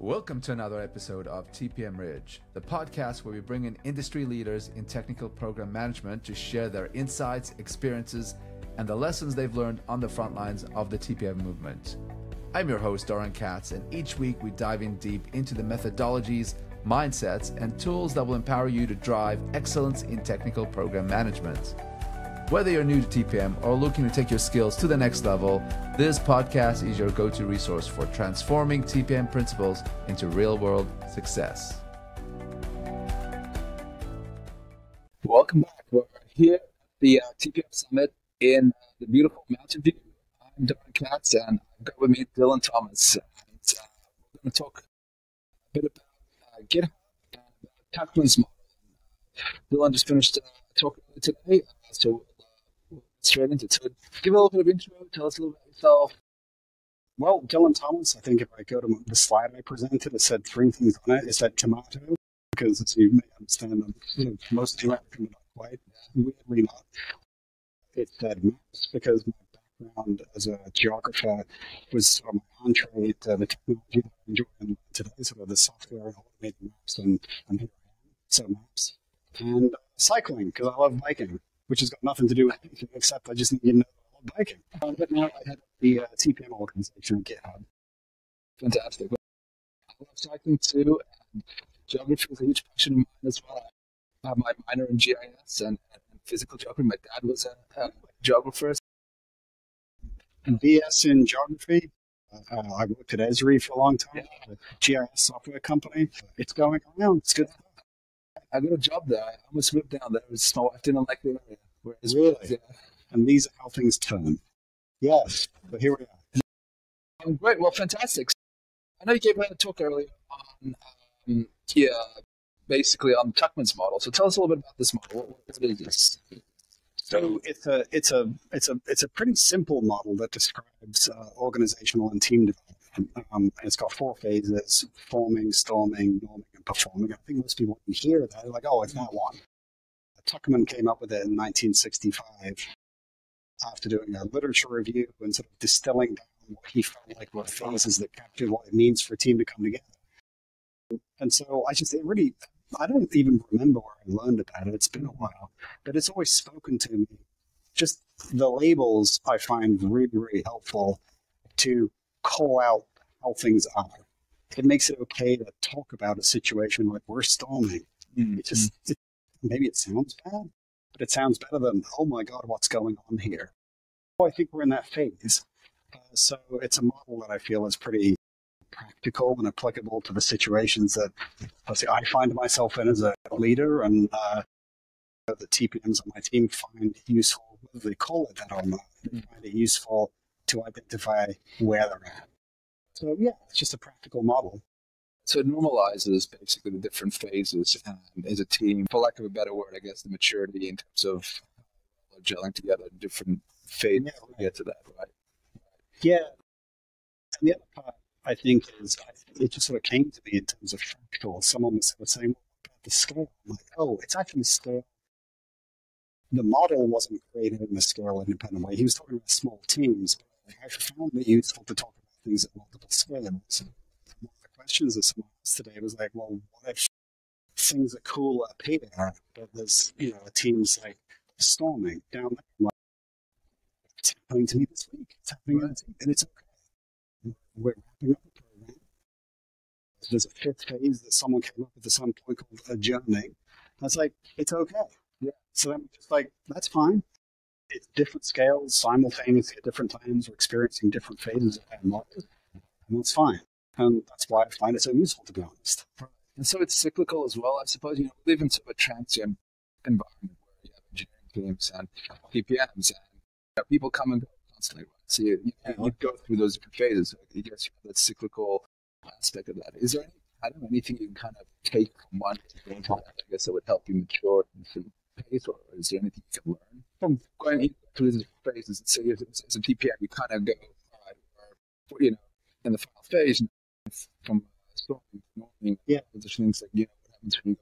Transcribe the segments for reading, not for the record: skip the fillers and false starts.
Welcome to another episode of TPM Ridge, the podcast where we bring in industry leaders in technical program management to share their insights, experiences, and the lessons they've learned on the front lines of the TPM movement. I'm your host, Doran Katz, and each week we dive in deep into the methodologies, mindsets, and tools that will empower you to drive excellence in technical program management. Whether you're new to TPM or looking to take your skills to the next level, this podcast is your go-to resource for transforming TPM principles into real-world success. Welcome back. We're here at the TPM Summit in the beautiful Mountain View. I'm Dylan Katz, and I've got with me Dylan Thomas. And, we're going to talk a bit about GitHub and about Tuckman's model. Dylan just finished talking today, so we'll get straight into it. So give a little bit of intro, tell us a little bit about yourself. Well, Dylan Thomas, I think if I go to the slide I presented, it said three things on it. It said tomato, because as you may understand, most American, not quite, weirdly not. It said maps, because my background as a geographer was sort of my entree to the technology that I'm enjoying today, sort of the software and automated maps, and here I am, so maps. And cycling, because I love biking, which has got nothing to do with anything, except I just need to know I love biking. But now I head up the TPM organization at GitHub. Fantastic. I love cycling too, and geography is a huge passion of mine as well. I have my minor in GIS and physical geography. My dad was a geographer. And BS in geography. I worked at Esri for a long time, a GIS software company. It's going around. It's good. I got a job there. I almost moved down there. My wife didn't like the area. Whereas, Really? Yeah. And these are how things turn. Yes, but here we are. Great. Well, fantastic. I know you gave a talk earlier on, basically on Tuckman's model. So tell us a little bit about this model. What is this? So it's a pretty simple model that describes organizational and team development. It's got four phases: forming, storming, norming, and performing. I think most people, when you hear that, are like, oh, it's that one. Tuckman came up with it in 1965 after doing a literature review and sort of distilling down what he felt like were phases that captured what it means for a team to come together. And so I don't even remember where I learned about it. It's been a while, but it's always spoken to me. Just the labels I find really, really helpful to call out how things are. It makes it okay to talk about a situation like we're storming. Maybe it sounds bad, but it sounds better than, oh my God, what's going on here? I think we're in that phase. So it's a model that I feel is pretty practical and applicable to the situations that I find myself in as a leader, and the TPMs on my team find useful, whether they call it that or not, they find it useful to identify where they're at. So yeah, it's just a practical model. So it normalizes basically the different phases as a team. For lack of a better word, I guess the maturity in terms of gelling together different phases to get to that, right? Yeah. And the other part, I think, is it just sort of came to me in terms of fractal. Someone was sort of saying, what about the scale? I'm like, oh, it's actually scale. The model wasn't created in a scale independent way. He was talking about small teams. But I found it useful to talk about things at multiple scales. So one of the questions that someone asked today was like, well, what if things are cool up here, but there's, a team's like storming down there? I'm like, it's happening to me this week. It's happening to me, and it's okay. We're wrapping up the program. There's a fifth phase that someone came up with at some point called a journey. I was like, it's okay. Yeah. So then just like, that's fine. It's different scales, simultaneously at different times. We're experiencing different phases of that model, and that's fine. And that's why I find it so useful, to be honest. And so it's cyclical as well, I suppose. We live in sort of a transient environment where you have engineering teams and PPMs, and people come and go constantly. Right? So you go through those different phases. I guess you have that cyclical aspect of that. Is there anything you can kind of take from one to the other, I guess, that would help you mature in some pace, or is there anything you can learn from going through these different phases? And say as a TPM, you kind of go, all right, in the final phase, from storming, norming, positioning, like, what happens when you go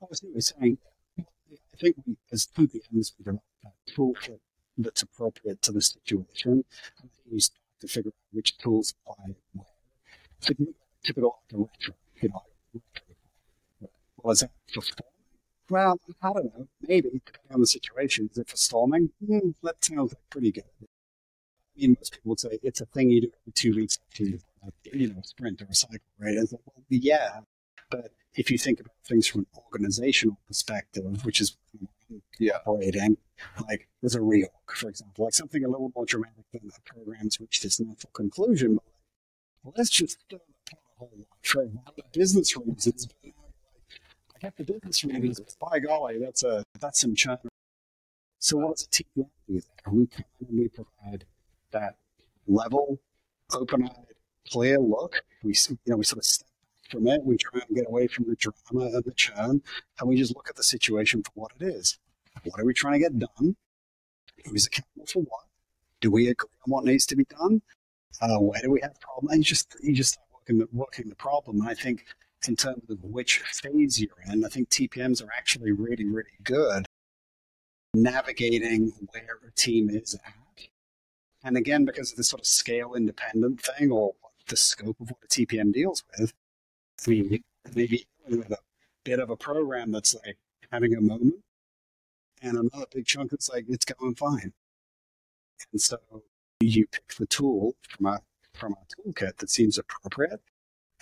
back? I was going to be saying, I think we, as TPMs, we develop that toolkit that's appropriate to the situation, and then you start to figure out which tools apply where. So if you look at typical retro, well, is that for storming? Well, I don't know. Maybe, depending on the situation. Is it for storming? That sounds like pretty good. I mean, most people would say it's a thing you do every 2 weeks after you sprint or a cycle, right? It's like, well, yeah, but if you think about things from an organizational perspective, which is operating, like there's a reorg, for example, like something a little more dramatic than the program's reached its natural conclusion. But well, let's just stir the pot a whole lot for business reasons. I have the business reasons. By golly, that's some churn. So what does a TPM do there? We come in and we provide that level, open-eyed, clear look. We sort of step back from it. We try and get away from the drama and the churn, and we just look at the situation for what it is. What are we trying to get done? Who's accountable for what? Do we agree on what needs to be done? Where do we have problems? And you just start working the problem. And I think in terms of which phase you're in, I think TPMs are actually really, really good navigating where a team is at. And again, because of this sort of scale independent thing or the scope of what a TPM deals with, I mean, maybe with a bit of a program that's like having a moment and another big chunk that's like, it's going fine. And so you pick the tool from our toolkit that seems appropriate.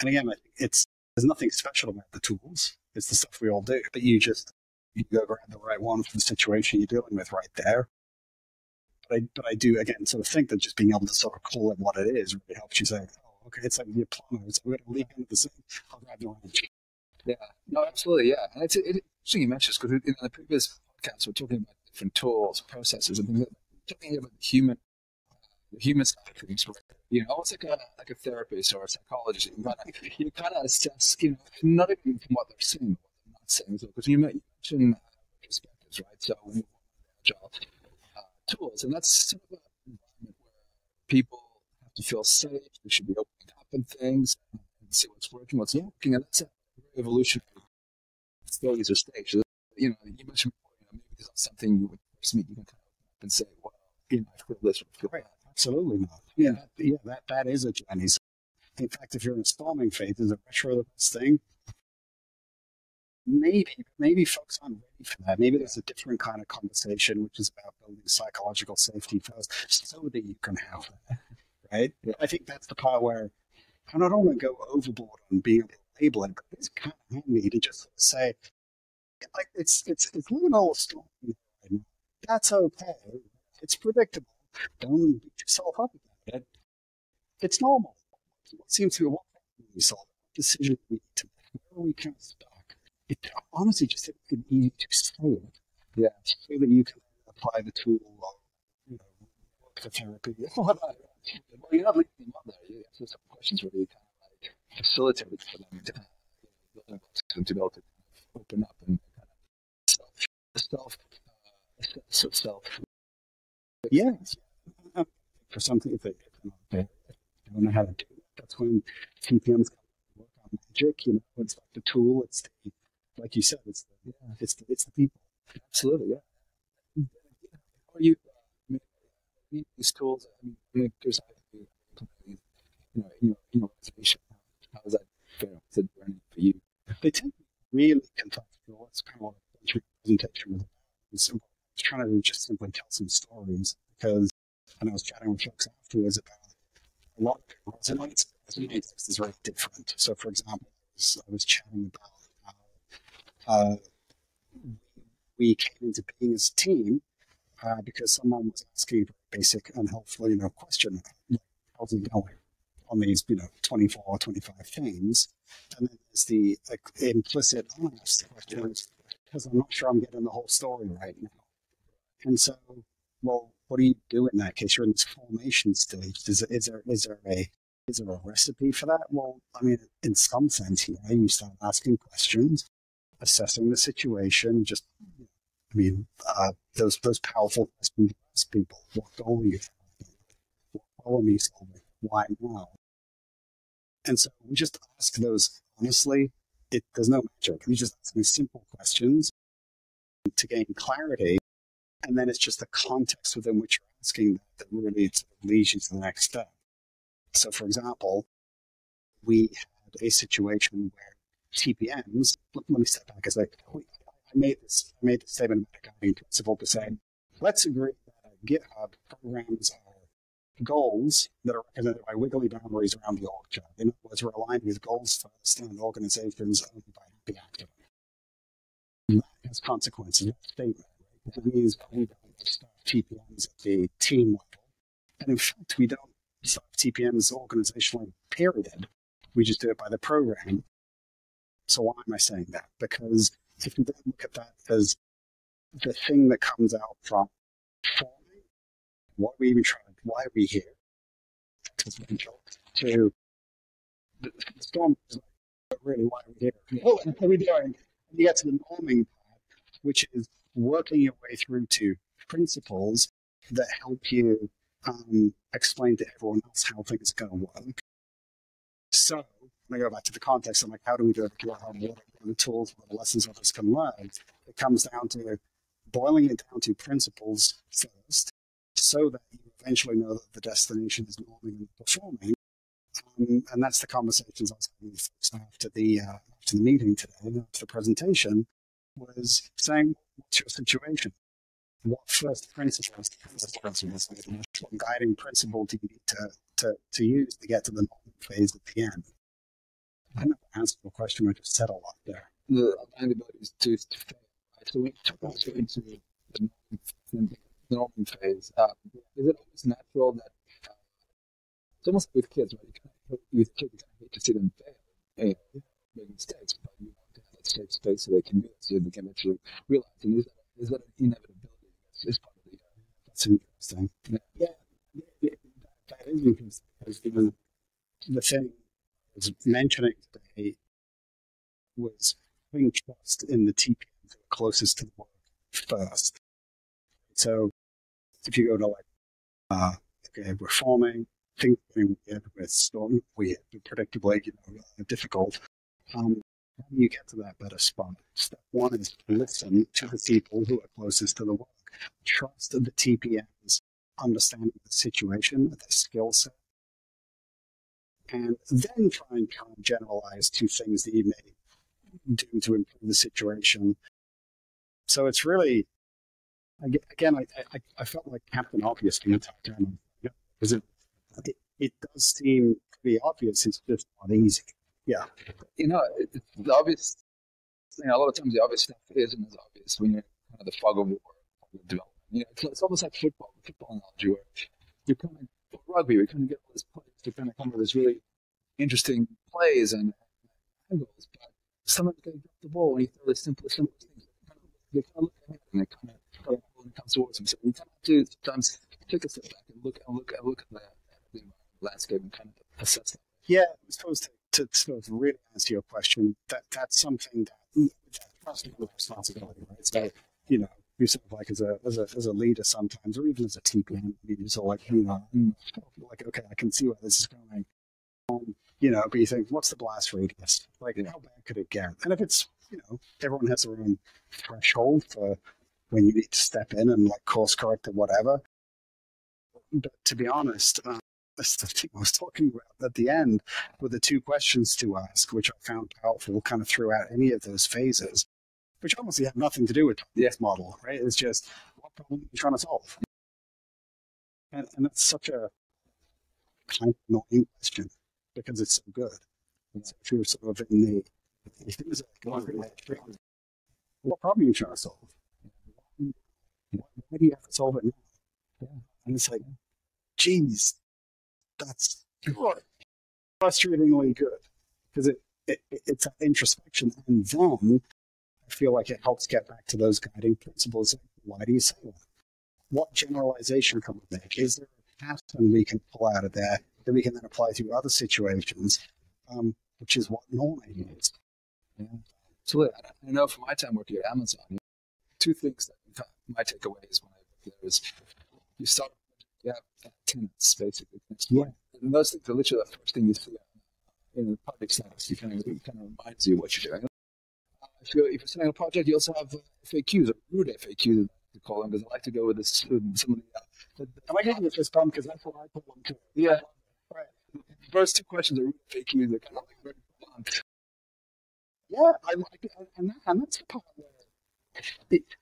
And again, I think there's nothing special about the tools. It's the stuff we all do, but you go grab the right one for the situation you're dealing with right there. But I do, again, sort of think that just being able to sort of call it what it is really helps you say, oh, okay, it's like your plumber. So we're going to leak into the sink. I'll grab the wrench. Yeah, no, absolutely, yeah. And it's interesting you mentioned this because in the previous podcast we're talking about different tools, processes, and things. Talking about the human side of things, right? Almost like a therapist or a psychologist. You kind of assess, not even from what they're saying, what they're not saying. Because you mentioned perspectives, right? So we want agile tools, and that's sort of an environment where people have to feel safe. They should be opening up in things and see what's working, what's not working, and that's a very evolutionary phase or stage. You mentioned maybe this is something you would first meet. You can kind of open up and say, well, I feel this or feel that. Absolutely not. Yeah, that is a journey. So, in fact, if you're in a storming phase, is a retro the best thing? Maybe folks aren't ready for that. Maybe there's a different kind of conversation, which is about building psychological safety first, so that you can have that, right? Yeah. I think that's the part where I don't want to go overboard on being able to label it, but it's kind of handy to just say, like, it's living all storm. That's okay. It's predictable. Don't beat yourself up about it. It's normal. What seems to be what we solve, what decision we need to make, where we kind of stuck. It honestly just it's easy to say it. Yeah. So that you can apply the tool or work the therapy. Well, you're not leaving them up there. You answer some questions where you kind of like facilitate for them to be able to open up and kind of self. Yeah. For something, if they don't know how to do it, that's when TPMs work on magic. It's like the tool. It's the, like you said, it's the people. Absolutely, yeah. How are you? These tools. There's organization. How is that fair? It's a journey for you. They tend to be really contextual. That's kind of what the presentation was about. I was trying to just simply tell some stories because when I was chatting with folks afterwards about a lot of people resonates is very different. So, for example, I was chatting about how we came into being as a team because someone was asking a basic and helpful, question, like, how's it going on these, 24 or 25 things? And then there's the implicit unasked question, because I'm not sure I'm getting the whole story right now. And so, well, what do you do in that case? You're in this formation stage. Is there a recipe for that? Well, I mean, in some sense, you start asking questions, assessing the situation. Just, those powerful questions ask people: what goal are you having? What problem are you solving? Why now? And so we just ask those honestly. There's no magic. We just ask these simple questions to gain clarity. And then it's just the context within which you're asking that really leads you to the next step. So, for example, we a situation where TPMs, let me step back. I made this statement about a guiding principle to say, let's agree that GitHub programs are goals that are represented by wiggly boundaries around the org chart. In other words, we're aligned with goals first and organizations only by happy actor. That has consequences. That statement, right? That means we don't start TPMs at the team level. And in fact, we don't start TPMs organizationally, period. We just do it by the program. So why am I saying that? Because if you don't look at that as the thing that comes out from forming, what we even trying, why are we here? To the storm is like, but really, why are we here? What are we doing? And you get to the norming part, which is working your way through to principles that help you explain to everyone else how things are going to work. So when I go back to the context, I'm like, how do we do it? What are the tools, what are the lessons others can learn? It comes down to boiling it down to principles first, so that you eventually know that the destination is norming and performing. And that's the conversations I was having with folks after the meeting today, after the presentation, was saying, what's your situation? What first principles, what guiding principle do you need to use to get to the norming phase at the end? I don't know if I answered the question, I just said a lot there. The antibodies to fail. So we took us into the norming phase. Is it almost natural that it's almost like with kids, right? With kids, you kind of hate to see them fail, make mistakes, but you want to have that safe space so they can do it, so they can actually realize. And is that an inevitability? It's part of the. That's interesting. Yeah, that is interesting because the thing I was mentioning today was having trust in the TPMs that are closest to the work first. So if you go to okay, we're forming, things getting weird with storm, weird, predictably, difficult. How do you get to that better spot? Step one is listen to the people who are closest to the work. Trust the TPMs, understanding the situation, the skill set, and then try and kind of generalize to things that you may do to improve the situation. So it's really, again, I felt like Captain Obvious the entire time, because it does seem pretty obvious. It's just not easy. Yeah. It's the obvious. A lot of times the obvious stuff isn't as obvious when you're kind of the fog of war, development. It's almost like football analogy, where you kind of, for rugby, we kind of get all this plays to kind of come with this really interesting plays and angles, but sometimes they drop the ball when you throw the simplest things. They kind of look ahead and they kind of when it comes towards them. So you kind of have to sometimes take a step back and look at the landscape and kind of assess that. Yeah, I suppose to sort of really answer your question, that's something that trust is a responsibility, right? So, you sort of like as a leader sometimes, or even as a TPM, you're sort of like, okay, I can see where this is going. But you think, what's the blast radius? Like, how bad could it get? And if it's, everyone has their own threshold for when you need to step in and like course correct or whatever. But to be honest, that's the thing I was talking about at the end were the two questions to ask, which I found powerful kind of throughout any of those phases, which honestly have nothing to do with this model, right? It's just what problem are you trying to solve? And that's such a kind of annoying question because it's so good. It's if you're sort of in the things that what problem are you trying to solve? Why do you have to solve it now? Yeah. And it's like, geez, that's frustratingly good because it's an introspection, and then I feel like it helps get back to those guiding principles. Why do you say that? What generalization can we make? Is there a pattern we can pull out of there that we can then apply to other situations, which is what norming is? Yeah. So I know from my time working at Amazon, two things that my takeaways when I work there is you start, you have tenants basically. Yeah. And those things are literally the first thing you see in the project status. It kind of reminds you what you're doing. If you're setting a project, you also have FAQs, or root FAQs, to call them, because I like to go with this. Somebody. Am I getting the fist because that's what I call them too? Yeah. Right. The first two questions are root FAQs. They're kind of like very want. Yeah, and that's the part where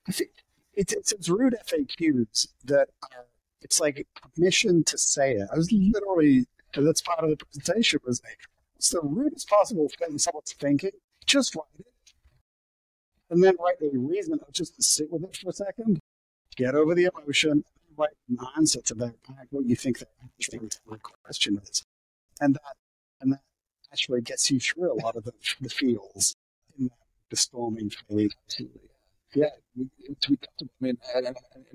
I think it's rude FAQs that are. It's like permission to say it. I was literally, that's part of the presentation was like, it's the rudest possible thing someone's thinking. Just write it, and then write a reason. Just sit with it for a second, get over the emotion, write an answer to that, what you think the question is, and that actually gets you through a lot of the feels in the storming phase. Absolutely. Yeah, in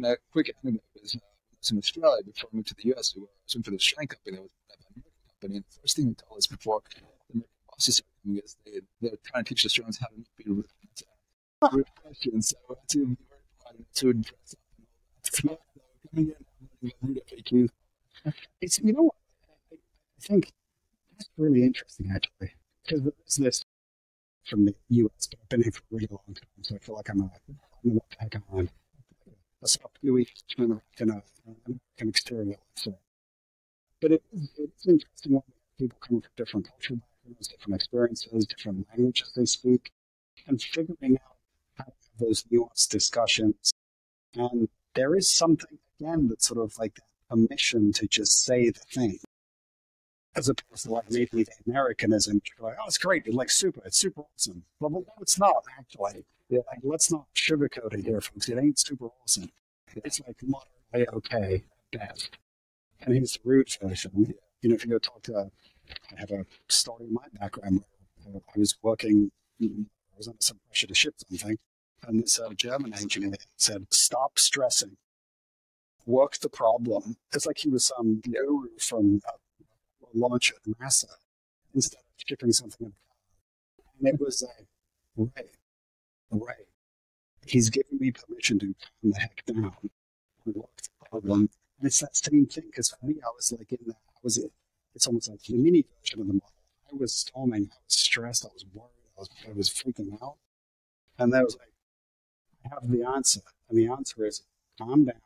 a quick anecdote, I was in Australia before I moved to the US. We were working for the Australian company that was an American company. And the first thing they told us before the American bosses started coming is they're trying to teach the Australians how to not be rude questions. So to be very polite, to dress up and all that. So coming in, rude FAQ. It's, you know what, I think that's really interesting actually, because there's this from the US, but I've been here for a really long time, so I feel like I'm a what the heck am I? A soft gooey in an exterior, so. But it's interesting when people come from different cultural backgrounds, different experiences, different languages they speak, and figuring out how to have those nuanced discussions. And there is something, again, that's sort of like that permission to just say the thing, as opposed to like maybe the Americanism, like, oh, it's great, it's super awesome. Well, no, it's not, actually. Yeah. Like, let's not sugarcoat it here, folks. It ain't super awesome. It's like moderately okay at best. And here's the rude version. You know, if you go talk to, I have a story in my background where I was working, I was under some pressure to ship something, and this German engineer said, stop stressing, work the problem. It's like he was some guru from launch at NASA instead of shipping something in a car. And it was like, right. He's giving me permission to calm the heck down and work the problem. And it's that same thing, because for me, I was like in that, it's almost like the mini version of the model. I was storming, I was stressed, I was worried, I was freaking out. And that was like, I have the answer. And the answer is calm down,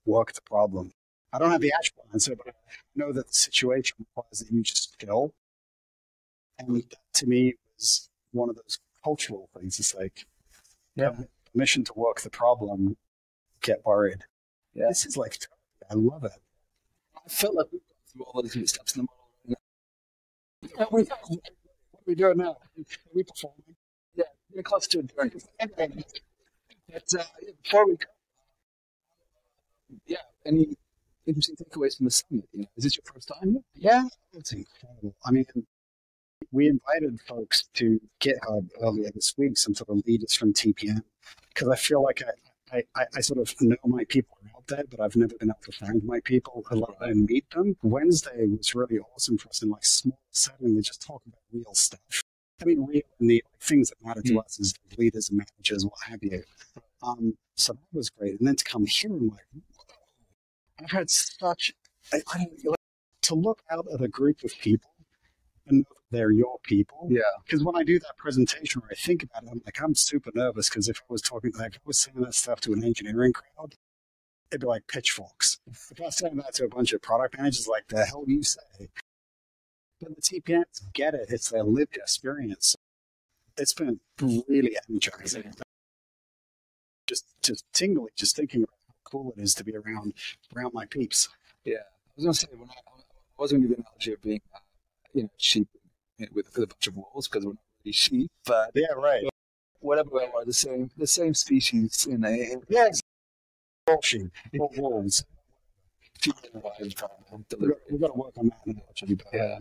work the problem. I don't have the actual answer, but I know that the situation requires that you just go. And that, to me, was one of those cultural things. It's like, permission to work the problem, get worried. Yeah. This is like, I love it. I felt like we've gone through all of these steps in the model. What are we doing now? Are we performing? Yeah, we're close to a journey. But before we go, any interesting takeaways from the summit? You know, is this your first time here? Yeah, it's incredible. I mean, we invited folks to GitHub earlier this week, some sort of leaders from TPM, because I feel like I sort of know my people are out there, but I've never been able to find my people and meet them. Wednesday was really awesome for us in like small setting to just talk about real stuff. I mean, real and the things that matter to us as leaders and managers, what have you. So that was great. And then to come here and like, I've had such, to look out at a group of people and know that they're your people. Yeah. Because when I do that presentation or I think about it, I'm like, I'm super nervous because if I was talking, like, if I was saying that stuff to an engineering crowd, it'd be like pitchforks. If I was saying that to a bunch of product managers, like, the hell do you say? But the TPMs get it. It's their lived experience. It's been really energizing. Just tingly, just thinking about how cool it is to be around my peeps. Yeah. I was going to say, when I was going to give the analogy of being, sheep with a bunch of wolves, because we're not really sheep, but yeah, right. Whatever we are, the same species in a all sheep, all wolves. We've got to work on that analogy. Yeah.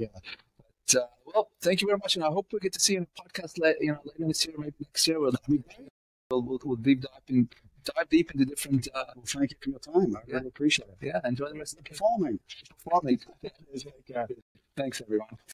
But, well, thank you very much, and I hope we get to see you in a podcast later this year, maybe next year. We'll dive deep into different. Well, thank you for your time. I really appreciate it. Yeah, enjoy the rest of the performing. Thanks, everyone.